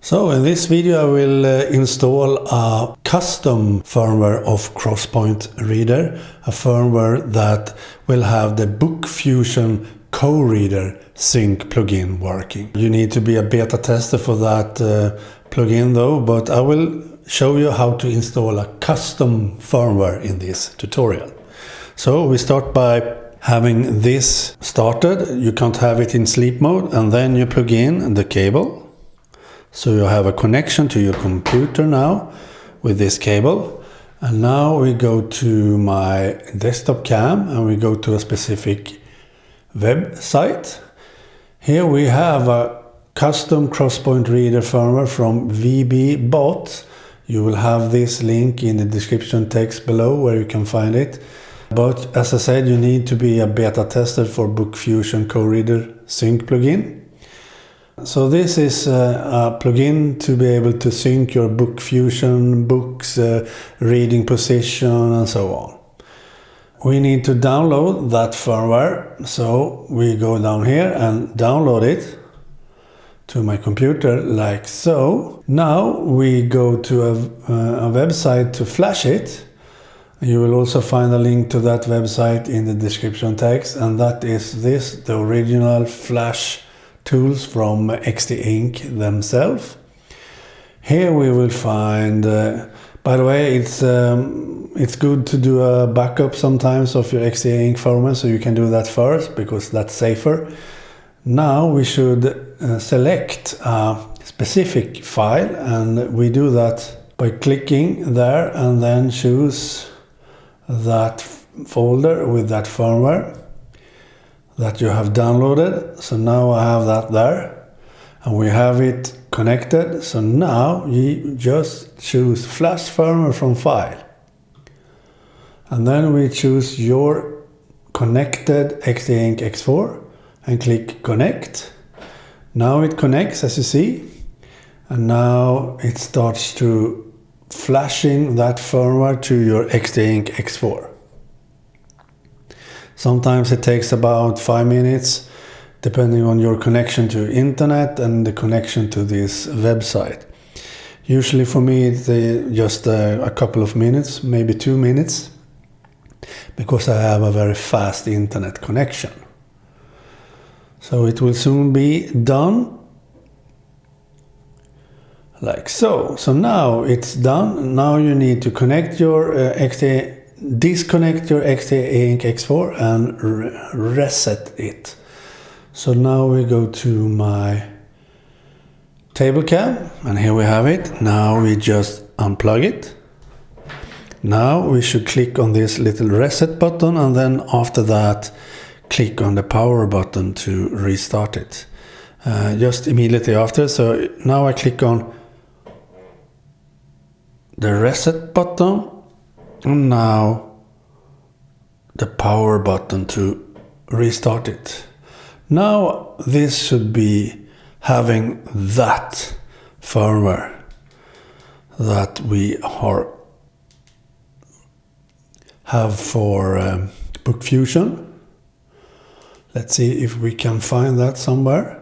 So in this video I will install a custom firmware of CrossPoint Reader, a firmware that will have the Bookkfusion KOReader Sync Plugin working. You need to be a beta tester for that plugin though, but I will show you how to install a custom firmware in this tutorial. So we start by having this started. You can't have it in sleep mode, and then you plug in the cable. So you have a connection to your computer now with this cable. And now we go to my desktop cam and we go to a specific website. Here we have a custom CrossPoint Reader firmware from VBBot. You will have this link in the description text below where you can find it. But as I said, you need to be a beta tester for Bookkfusion KOReader Sync Plugin. So this is a plugin to be able to sync your Bookkfusion books, reading position and so on. We need to download that firmware, so we go down here and download it to my computer like so. Now we go to a website to flash it. You will also find a link to that website in the description text, and that is the original flash tools from XTEINK themselves. Here we will find, by the way, it's good to do a backup sometimes of your XTEINK firmware, so you can do that first because that's safer. Now we should select a specific file, and we do that by clicking there and then choose that folder with that firmware that you have downloaded. So now I have that there and we have it connected. So now you just choose flash firmware from file, and then we choose your connected XTEINK X4 and click connect. Now it connects, as you see, and now it starts to flashing that firmware to your XTEINK X4. Sometimes it takes about 5 minutes, depending on your connection to internet and the connection to this website. Usually for me it's just a couple of minutes, maybe 2 minutes, because I have a very fast internet connection. So it will soon be done, like so. So now it's done. Now you need to connect your disconnect your XTEINK X4 and reset it. So now we go to my table cam, and here we have it. Now we just unplug it. Now we should click on this little reset button, and then after that click on the power button to restart it. Just immediately after. So now I click on the reset button, and now the power button to restart it. Now this should be having that firmware that we have for Bookfusion. Let's see if we can find that somewhere.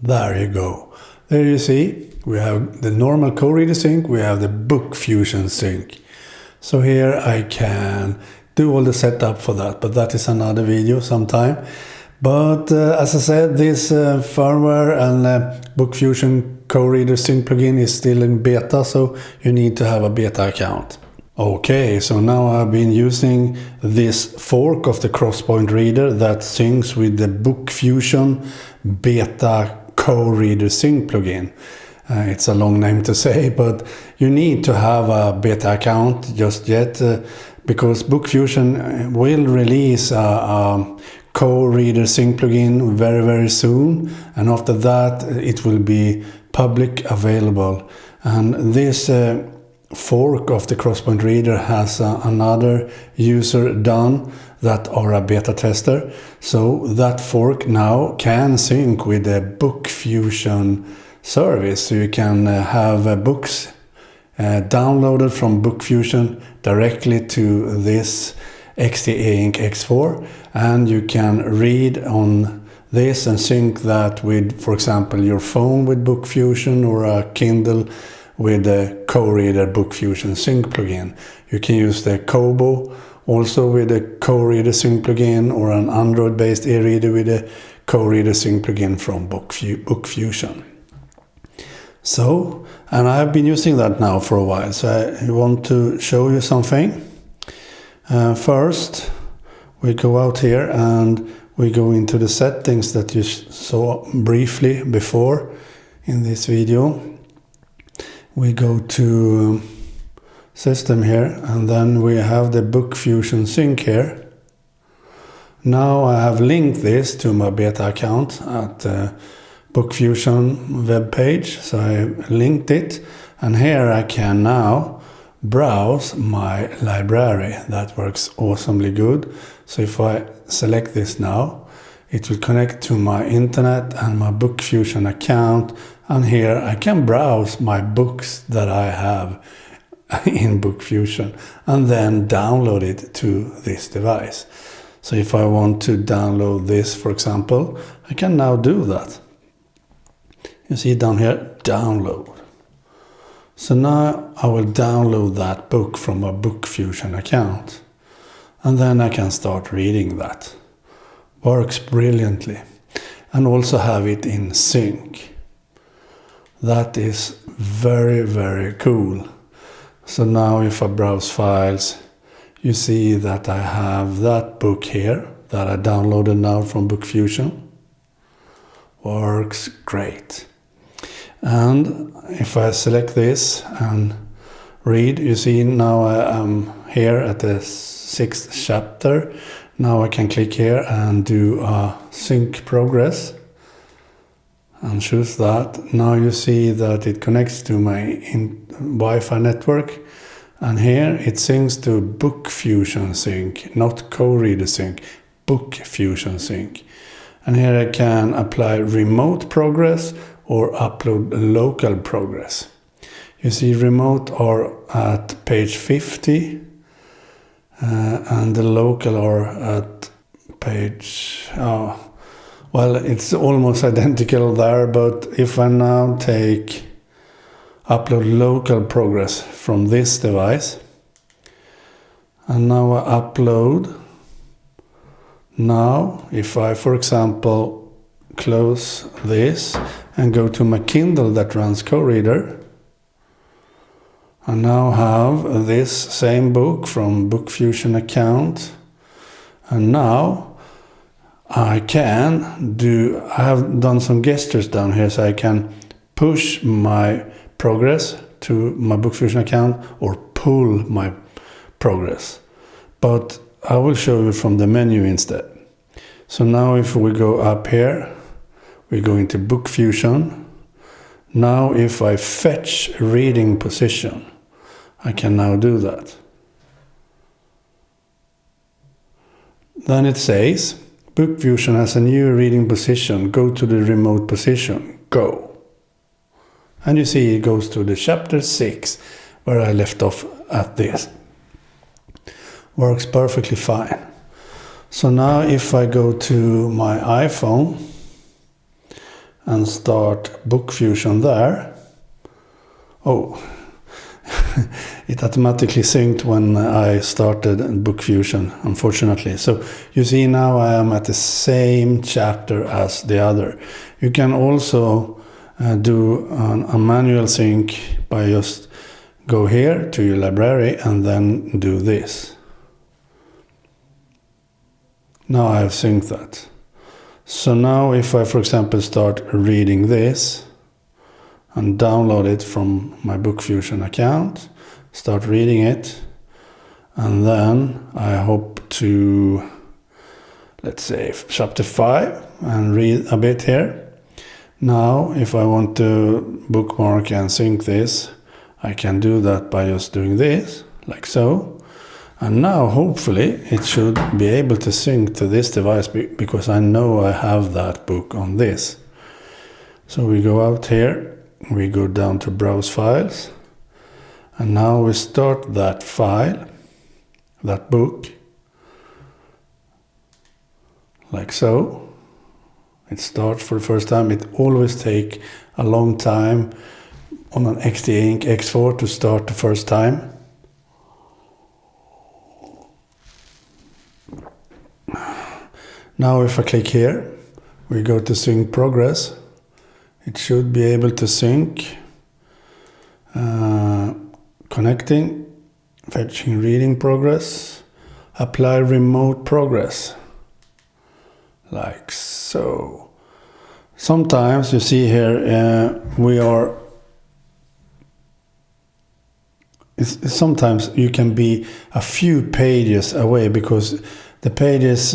There you go. There you see, we have the normal KOReader Sync, we have the Bookfusion Sync. So here I can do all the setup for that, but that is another video sometime. But as I said, this firmware and Bookkfusion KOReader Sync plugin is still in beta, so you need to have a beta account. Okay, so now I've been using this fork of the CrossPoint Reader that syncs with the Bookkfusion Beta KOReader Sync plugin. It's a long name to say, but you need to have a beta account just yet, because Bookkfusion will release a KOReader Sync plugin very soon, and after that it will be public available. And this fork of the CrossPoint Reader has another user done that are a beta tester, so that fork now can sync with the Bookfusion service, so you can have books downloaded from Bookfusion directly to this XTEINK X4, and you can read on this and sync that with, for example, your phone with Bookfusion or a Kindle with the KOReader Bookfusion Sync Plugin. You can use the Kobo also with the KOReader Sync Plugin, or an Android-based e-reader with the KOReader Sync Plugin from Bookfusion. So, and I've been using that now for a while, so I want to show you something. First, we go out here and we go into the settings that you saw briefly before in this video. We go to System here, and then we have the Bookfusion Sync here. Now I have linked this to my beta account at Bookfusion web page, so I linked it, and here I can now browse my library. That works awesomely good. So if I select this now, it will connect to my internet and my Bookfusion account, and here I can browse my books that I have in Bookfusion and then download it to this device. So if I want to download this, for example, I can now do that. You see down here, download. So now I will download that book from a Bookfusion account, and then I can start reading that. Works brilliantly. And also have it in sync. That is very, very cool. So now if I browse files, you see that I have that book here that I downloaded now from Bookfusion. Works great. And if I select this and read, you see now I am here at the 6th chapter. Now I can click here and do a sync progress and choose that. Now you see that it connects to my Wi-Fi network, and here it syncs to Bookfusion Sync, not KOReader Sync, Bookfusion Sync. And here I can apply remote progress or upload local progress. You see remote are at page 50 and the local are at page, well, it's almost identical there, but if I now take upload local progress from this device, and now I upload, now if I, for example, close this and go to my Kindle that runs KOReader, I now have this same book from Bookfusion account, and now I have done some gestures down here, so I can push my progress to my Bookfusion account or pull my progress. But I will show you from the menu instead. So now if we go up here, we go into Bookfusion. Now if I fetch reading position, I can now do that. Then it says, Bookfusion has a new reading position. Go to the remote position. Go. And you see it goes to the chapter 6 where I left off at this. Works perfectly fine. So now if I go to my iPhone and start Bookfusion there, it automatically synced when I started Bookfusion, unfortunately. So you see now I am at the same chapter as the other. You can also do a manual sync by just go here to your library and then do this. Now I have synced that. So now if I, for example, start reading this and download it from my Bookfusion account, start reading it, and then I hope to, let's say, chapter 5 and read a bit here. Now if I want to bookmark and sync this, I can do that by just doing this, like so. And now hopefully it should be able to sync to this device because I know I have that book on this. So we go out here, we go down to browse files, and now we start that file, that book, like so. It starts for the first time. It always takes a long time on an XTEINK X4 to start the first time. Now if I click here, we go to sync progress. It should be able to sync, connecting, fetching reading progress, apply remote progress, like so. Sometimes you see here sometimes you can be a few pages away because the pages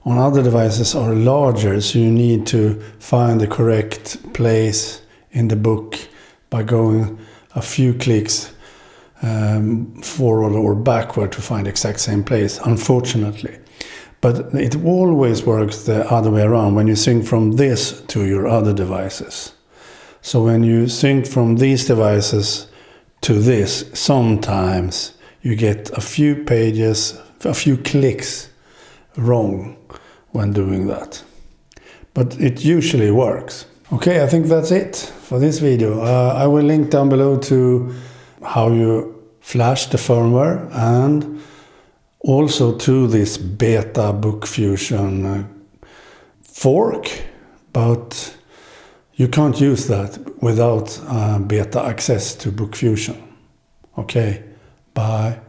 on other devices are larger, so you need to find the correct place in the book by going a few clicks forward or backward to find the exact same place, unfortunately. But it always works the other way around when you sync from this to your other devices. So when you sync from these devices to this, sometimes you get a few pages, a few clicks wrong when doing that. But it usually works. Okay, I think that's it for this video. I will link down below to how you flash the firmware and also to this beta Bookfusion fork, but you can't use that without beta access to Bookfusion. Okay, bye.